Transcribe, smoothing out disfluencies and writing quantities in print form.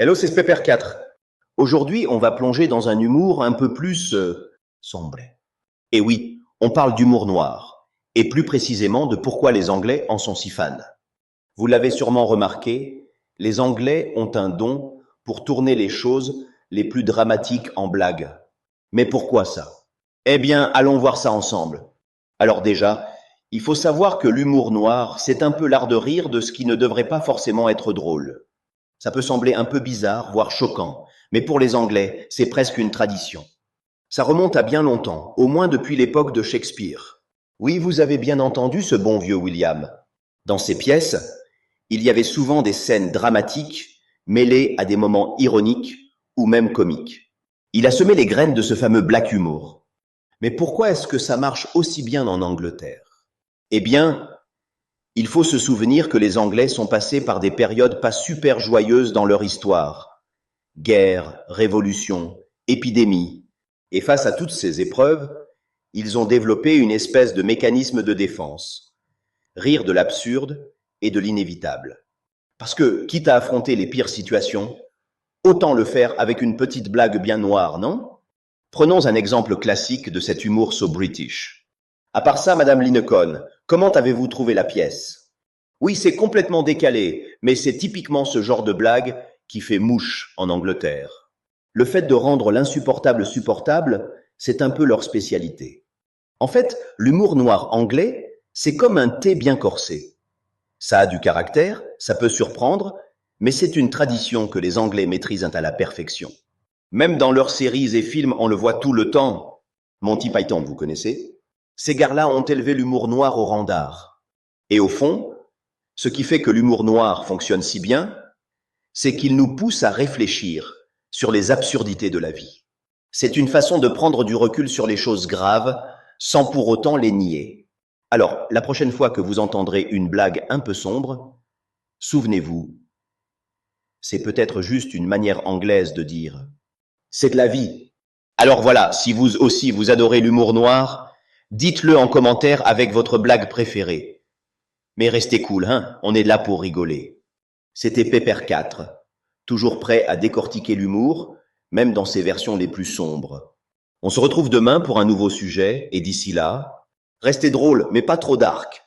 Hello, c'est Pepper 4. Aujourd'hui, on va plonger dans un humour un peu plus sombre. Et oui, on parle d'humour noir, et plus précisément de pourquoi les Anglais en sont si fans. Vous l'avez sûrement remarqué, les Anglais ont un don pour tourner les choses les plus dramatiques en blagues. Mais pourquoi ça? Eh bien, allons voir ça ensemble. Alors déjà, il faut savoir que l'humour noir, c'est un peu l'art de rire de ce qui ne devrait pas forcément être drôle. Ça peut sembler un peu bizarre, voire choquant, mais pour les Anglais, c'est presque une tradition. Ça remonte à bien longtemps, au moins depuis l'époque de Shakespeare. Oui, vous avez bien entendu ce bon vieux William. Dans ses pièces, il y avait souvent des scènes dramatiques mêlées à des moments ironiques ou même comiques. Il a semé les graines de ce fameux black humour. Mais pourquoi est-ce que ça marche aussi bien en Angleterre? Eh bien, il faut se souvenir que les Anglais sont passés par des périodes pas super joyeuses dans leur histoire. Guerre, révolution, épidémie. Et face à toutes ces épreuves, ils ont développé une espèce de mécanisme de défense. Rire de l'absurde et de l'inévitable. Parce que, quitte à affronter les pires situations, autant le faire avec une petite blague bien noire, non? Prenons un exemple classique de cet humour so british. À part ça, Madame Lincoln, comment avez-vous trouvé la pièce? Oui, c'est complètement décalé, mais c'est typiquement ce genre de blague qui fait mouche en Angleterre. Le fait de rendre l'insupportable supportable, c'est un peu leur spécialité. En fait, l'humour noir anglais, c'est comme un thé bien corsé. Ça a du caractère, ça peut surprendre, mais c'est une tradition que les Anglais maîtrisent à la perfection. Même dans leurs séries et films, on le voit tout le temps. Monty Python, vous connaissez? Ces gars-là ont élevé l'humour noir au rang d'art. Et au fond, ce qui fait que l'humour noir fonctionne si bien, c'est qu'il nous pousse à réfléchir sur les absurdités de la vie. C'est une façon de prendre du recul sur les choses graves sans pour autant les nier. Alors, la prochaine fois que vous entendrez une blague un peu sombre, souvenez-vous, c'est peut-être juste une manière anglaise de dire « c'est de la vie ». Alors voilà, si vous aussi vous adorez l'humour noir, dites-le en commentaire avec votre blague préférée. Mais restez cool, hein, on est là pour rigoler. C'était Pepper 4, toujours prêt à décortiquer l'humour, même dans ses versions les plus sombres. On se retrouve demain pour un nouveau sujet, et d'ici là, restez drôle, mais pas trop dark.